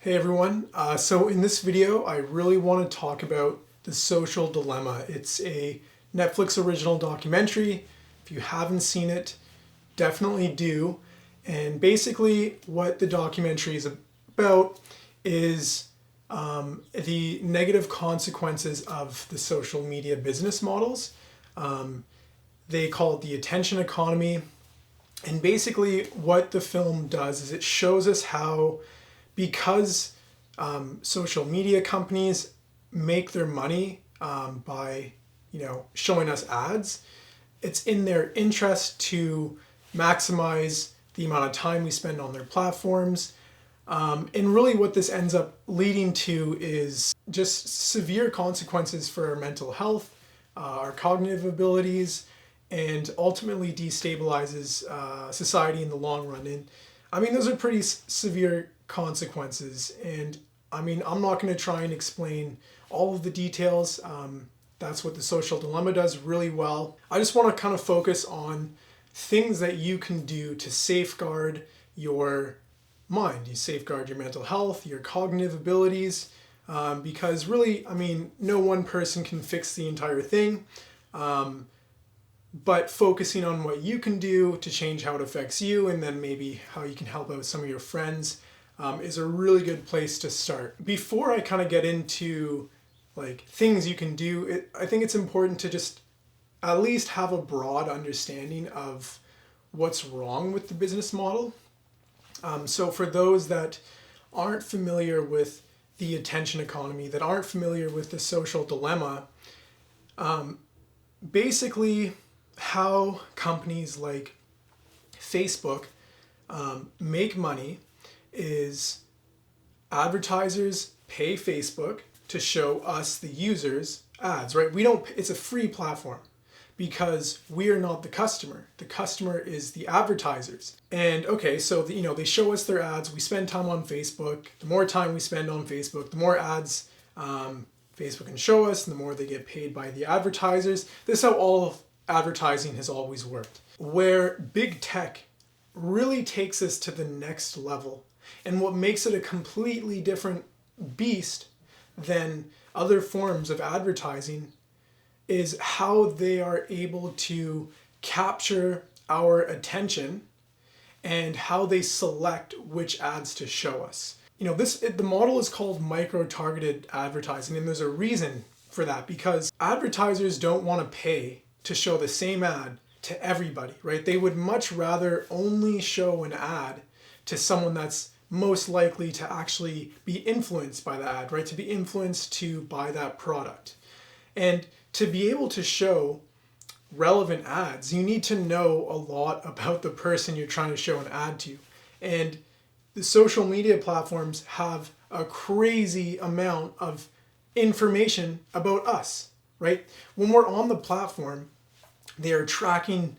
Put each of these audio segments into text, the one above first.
Hey everyone, so in this video I really want to talk about The Social Dilemma. It's a Netflix original documentary. If you haven't seen it, definitely do. And basically what the documentary is about is the negative consequences of the social media business models. They call it the attention economy. And basically what the film does is it shows us how, because social media companies make their money by showing us ads, it's in their interest to maximize the amount of time we spend on their platforms. And really what this ends up leading to is just severe consequences for our mental health, our cognitive abilities, and ultimately destabilizes society in the long run. And I mean, those are pretty severe consequences. And I mean, I'm not going to try and explain all of the details. That's what The Social Dilemma does really well. I just want to kind of focus on things that you can do to safeguard your mind. You safeguard your mental health, your cognitive abilities, because really, I mean, no one person can fix the entire thing. But focusing on what you can do to change how it affects you, and then maybe how you can help out some of your friends, is a really good place to start. Before I kind of get into like things you can do, I think it's important to just at least have a broad understanding of what's wrong with the business model. So for those that aren't familiar with the attention economy, that aren't familiar with the social dilemma, basically how companies like Facebook make money is advertisers pay Facebook to show us, the users, ads, right? It's a free platform because we are not the customer. The customer is the advertisers. And okay, so they show us their ads, we spend time on Facebook. The more time we spend on Facebook, the more ads Facebook can show us, and the more they get paid by the advertisers. This is how all of advertising has always worked. Where big tech really takes us to the next level, and what makes it a completely different beast than other forms of advertising, is how they are able to capture our attention and how they select which ads to show us. The model is called micro-targeted advertising, and there's a reason for that, because advertisers don't want to pay to show the same ad to everybody, right? They would much rather only show an ad to someone that's most likely to actually be influenced by the ad, right? To be influenced to buy that product. And to be able to show relevant ads, you need to know a lot about the person you're trying to show an ad to. And the social media platforms have a crazy amount of information about us, right? When we're on the platform, they are tracking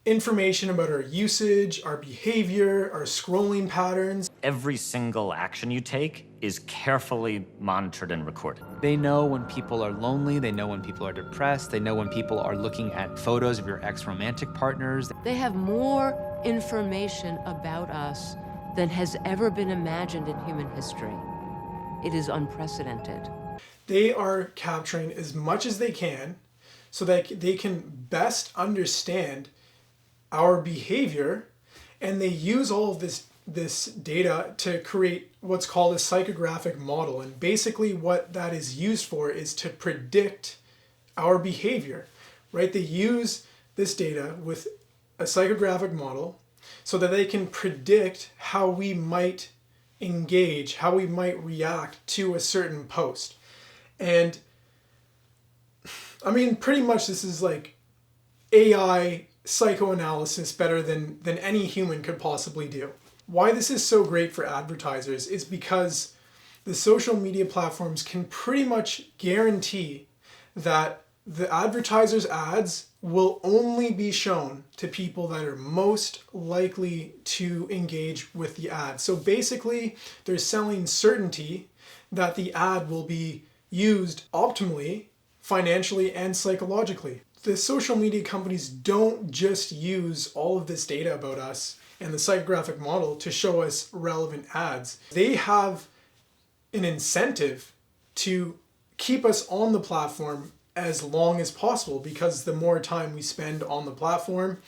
information about our usage, our behavior, our scrolling patterns. Every single action you take is carefully monitored and recorded. They know when people are lonely, they know when people are depressed, they know when people are looking at photos of your ex-romantic partners. They have more information about us than has ever been imagined in human history. It is unprecedented. They are capturing as much as they can so that they can best understand our behavior, and they use all of this data to create what's called a psychographic model. And basically what that is used for is to predict our behavior, right? They use this data with a psychographic model so that they can predict how we might engage, how we might react to a certain post. And I mean, pretty much this is like AI psychoanalysis better than any human could possibly do. Why this is so great for advertisers is because the social media platforms can pretty much guarantee that the advertisers' ads will only be shown to people that are most likely to engage with the ad. So basically, they're selling certainty that the ad will be used optimally, financially, and psychologically. The social media companies don't just use all of this data about us and the psychographic model to show us relevant ads. They have an incentive to keep us on the platform as long as possible, because the more time we spend on the platform,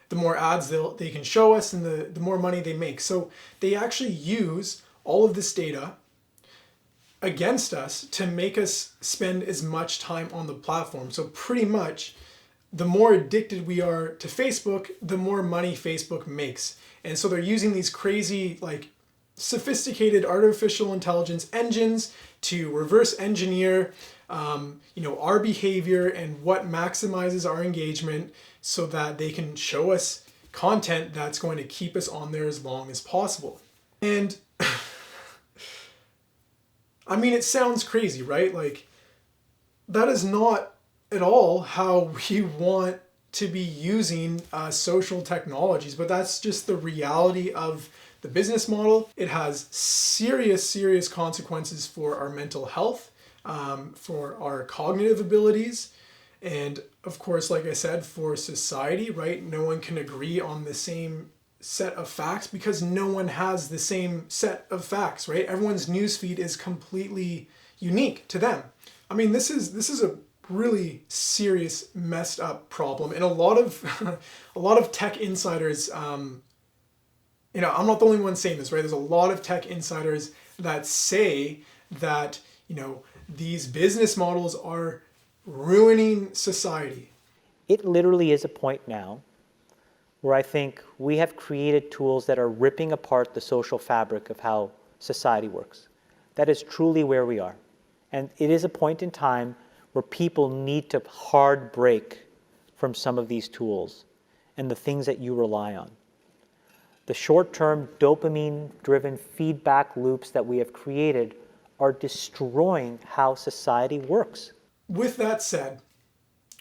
the more ads they can show us, and the more money they make. So they actually use all of this data against us to make us spend as much time on the platform. So pretty much the more addicted we are to Facebook, the more money Facebook makes. And so they're using these crazy, like, sophisticated artificial intelligence engines to reverse engineer our behavior and what maximizes our engagement, so that they can show us content that's going to keep us on there as long as possible. And I mean, it sounds crazy, right? Like, that is not at all how we want to be using social technologies, but that's just the reality of the business model. It has serious, serious consequences for our mental health, for our cognitive abilities, and of course, like I said, for society, right? No one can agree on the same set of facts because no one has the same set of facts, right? Everyone's newsfeed is completely unique to them. I mean, this is a really serious, messed up problem, and a lot of tech insiders. I'm not the only one saying this, right? There's a lot of tech insiders that say that these business models are ruining society. It literally is a point now where I think we have created tools that are ripping apart the social fabric of how society works. That is truly where we are. And it is a point in time where people need to hard break from some of these tools and the things that you rely on. The short-term dopamine-driven feedback loops that we have created are destroying how society works. With that said,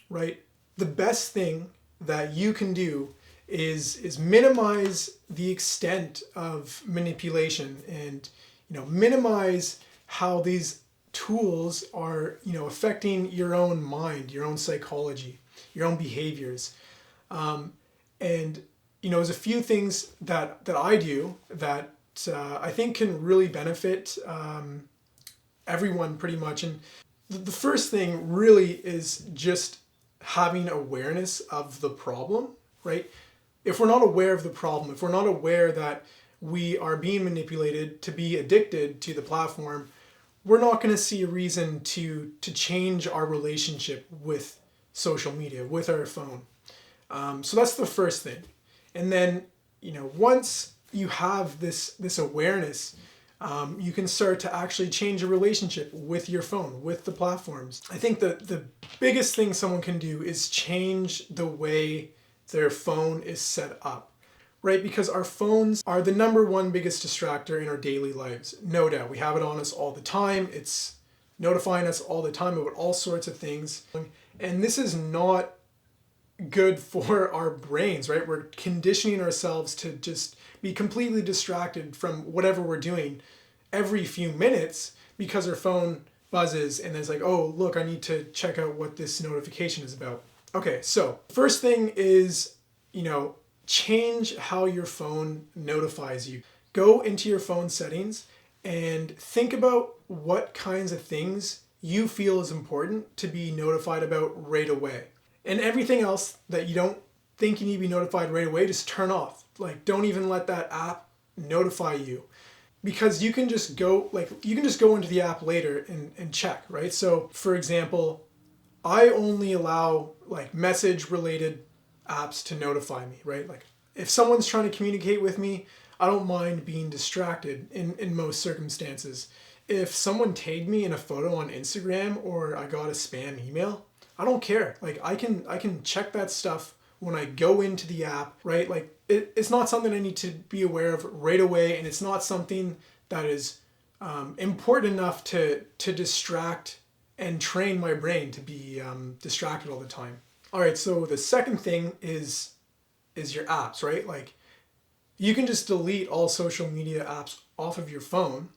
right, the best thing that you can do is minimize the extent of manipulation, and minimize how these tools are affecting your own mind, your own psychology, your own behaviors. And there's a few things that I do that I think can really benefit everyone pretty much. And the first thing really is just having awareness of the problem, right? If we're not aware of the problem, if we're not aware that we are being manipulated to be addicted to the platform, we're not going to see a reason to change our relationship with social media, with our phone. So that's the first thing. And then, once you have this awareness, you can start to actually change your relationship with your phone, with the platforms. I think the biggest thing someone can do is change the way their phone is set up, right? Because our phones are the number one biggest distractor in our daily lives. No doubt. We have it on us all the time. It's notifying us all the time about all sorts of things. And this is not good for our brains, right? We're conditioning ourselves to just be completely distracted from whatever we're doing every few minutes because our phone buzzes and it's like, oh, look, I need to check out what this notification is about. Okay, so first thing is, change how your phone notifies you. Go into your phone settings and think about what kinds of things you feel is important to be notified about right away. And everything else that you don't think you need to be notified right away, just turn off. Like, don't even let that app notify you, because you can just go into the app later and check, right? So for example, I only allow like message related apps to notify me, right? Like if someone's trying to communicate with me, I don't mind being distracted in most circumstances. If someone tagged me in a photo on Instagram or I got a spam email, I don't care. Like I can check that stuff when I go into the app, right? Like it's not something I need to be aware of right away, and it's not something that is important enough to distract and train my brain to be distracted all the time. All right, so the second thing is your apps, right? Like you can just delete all social media apps off of your phone.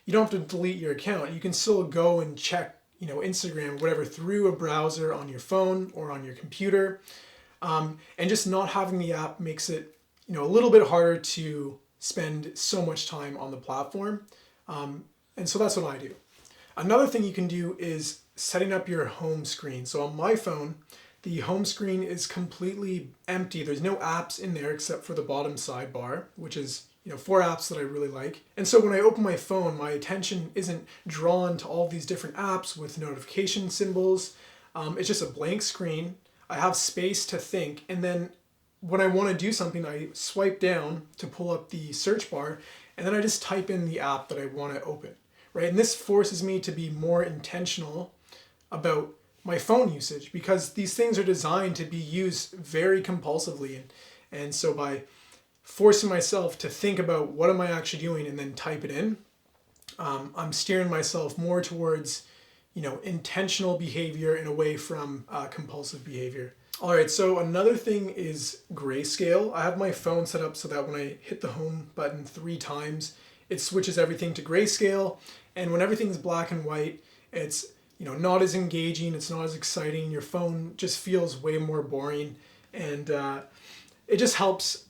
You don't have to delete your account. You can still go and check, Instagram or whatever through a browser on your phone or on your computer. And just not having the app makes it, a little bit harder to spend so much time on the platform. And And so that's what I do. Another thing you can do is setting up your home screen. So on my phone, the home screen is completely empty. There's no apps in there except for the bottom sidebar, which is 4 apps that I really like. And so when I open my phone, my attention isn't drawn to all these different apps with notification symbols. It's just a blank screen. I have space to think, and then when I want to do something, I swipe down to pull up the search bar, and then I just type in the app that I want to open, right? And this forces me to be more intentional about my phone usage, because these things are designed to be used very compulsively. And so by forcing myself to think about what am I actually doing and then type it in, I'm steering myself more towards intentional behavior and away from compulsive behavior. All right, so another thing is grayscale. I have my phone set up so that when I hit the home button 3 times, it switches everything to grayscale. And when everything's black and white, it's not as engaging, it's not as exciting. Your phone just feels way more boring, and it just helps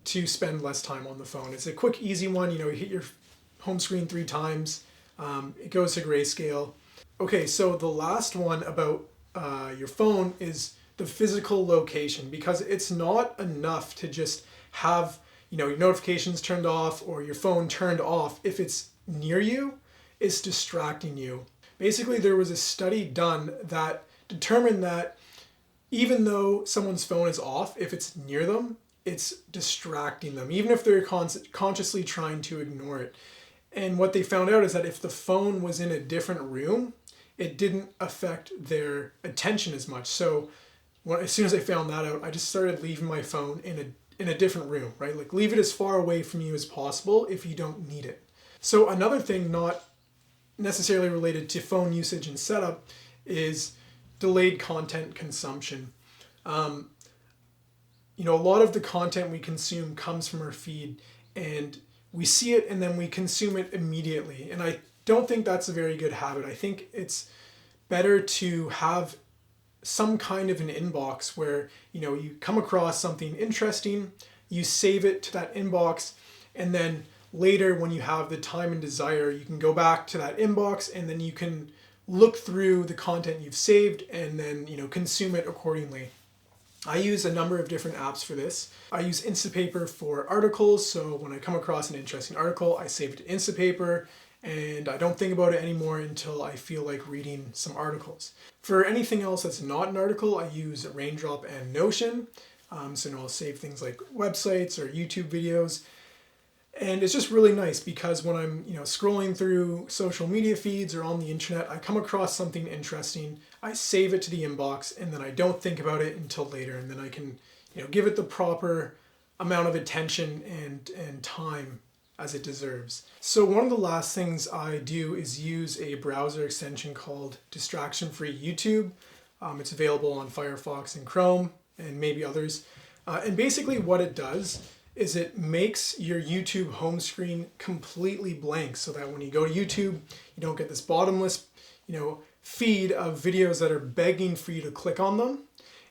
to spend less time on the phone. It's a quick, easy one. You hit your home screen 3 times, it goes to grayscale. Okay, so the last one about your phone is the physical location, because it's not enough to just have your notifications turned off or your phone turned off. If it's near you, it's distracting you. Basically, there was a study done that determined that even though someone's phone is off, if it's near them, it's distracting them, even if they're consciously trying to ignore it. And what they found out is that if the phone was in a different room, it didn't affect their attention as much. So as soon as I found that out, I just started leaving my phone in a different room, right? Like, leave it as far away from you as possible if you don't need it. So another thing, not necessarily related to phone usage and setup, is delayed content consumption. A lot of the content we consume comes from our feed, and we see it and then we consume it immediately. And I don't think that's a very good habit. I think it's better to have some kind of an inbox where you come across something interesting, you save it to that inbox, and then later when you have the time and desire, you can go back to that inbox and then you can look through the content you've saved and then consume it accordingly. I use a number of different apps for this. I use Instapaper for articles, so when I come across an interesting article, I save it to Instapaper, and I don't think about it anymore until I feel like reading some articles. For anything else that's not an article, I use Raindrop and Notion. So I'll save things like websites or YouTube videos. And it's just really nice because when I'm scrolling through social media feeds or on the internet, I come across something interesting, I save it to the inbox, and then I don't think about it until later, and then I can give it the proper amount of attention and time as it deserves. So one of the last things I do is use a browser extension called Distraction-Free YouTube. It's available on Firefox and Chrome and maybe others. And basically what it does is it makes your YouTube home screen completely blank so that when you go to YouTube, you don't get this bottomless, feed of videos that are begging for you to click on them.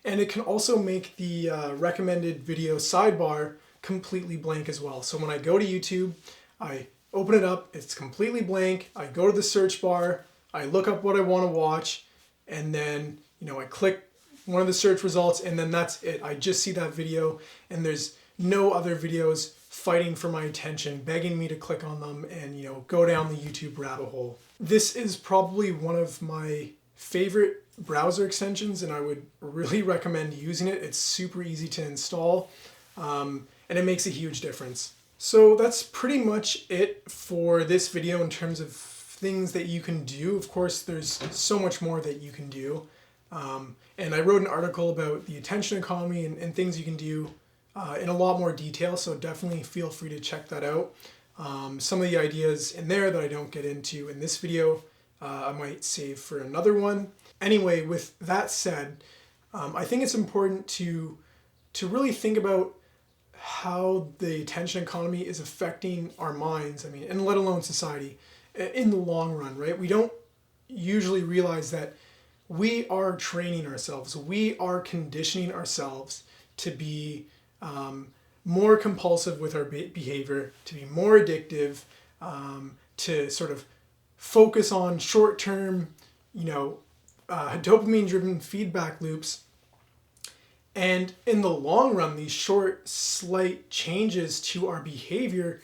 And it can also make the recommended video sidebar completely blank as well. So when I go to YouTube, I open it up, it's completely blank. I go to the search bar, I look up what I want to watch, and then, I click one of the search results, and then that's it. I just see that video, and there's no other videos fighting for my attention, begging me to click on them and, go down the YouTube rabbit hole. This is probably one of my favorite browser extensions, and I would really recommend using it. It's super easy to install, and it makes a huge difference. So that's pretty much it for this video in terms of things that you can do. Of course, there's so much more that you can do. And I wrote an article about the attention economy and things you can do in a lot more detail, so definitely feel free to check that out. Some of the ideas in there that I don't get into in this video, I might save for another one. Anyway, with that said, I think it's important to really think about how the attention economy is affecting our minds, and let alone society, in the long run, right? We don't usually realize that we are training ourselves, we are conditioning ourselves to be more compulsive with our behavior, to be more addictive, to sort of focus on short-term, dopamine-driven feedback loops. And in the long run, these short, slight changes to our behavior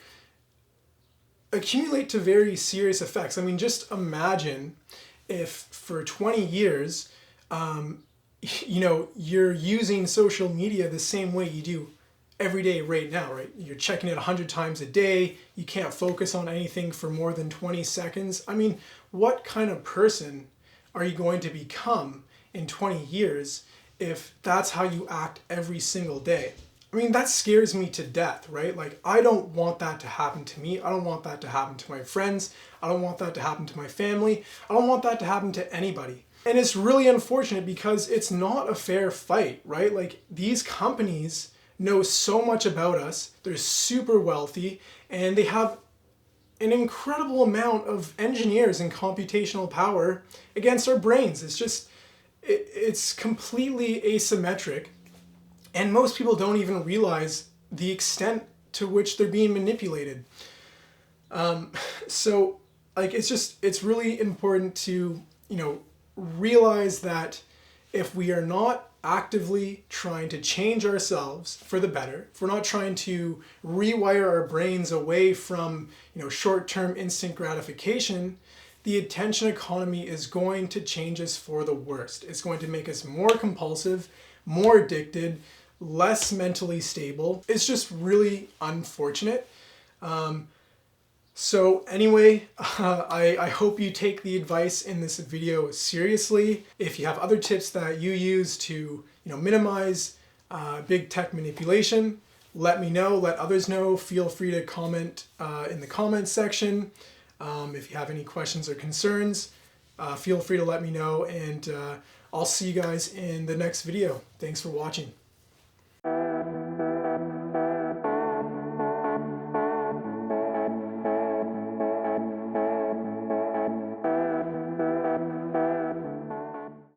accumulate to very serious effects. I mean, just imagine if for 20 years, you're using social media the same way you do every day right now, right? You're checking it 100 times a day. You can't focus on anything for more than 20 seconds. I mean, what kind of person are you going to become in 20 years if that's how you act every single day? I mean, that scares me to death, right? Like, I don't want that to happen to me. I don't want that to happen to my friends. I don't want that to happen to my family. I don't want that to happen to anybody. And it's really unfortunate because it's not a fair fight, right? Like, these companies know so much about us. They're super wealthy and they have an incredible amount of engineers and computational power against our brains. It's completely asymmetric. And most people don't even realize the extent to which they're being manipulated. So it's really important to, realize that if we are not actively trying to change ourselves for the better, if we're not trying to rewire our brains away from, short-term instant gratification, the attention economy is going to change us for the worst. It's going to make us more compulsive, more addicted, less mentally stable. It's just really unfortunate. So anyway, I hope you take the advice in this video seriously. If you have other tips that you use to minimize big tech manipulation, let me know, let others know. Feel free to comment in the comments section. If you have any questions or concerns, feel free to let me know, and I'll see you guys in the next video. Thanks for watching.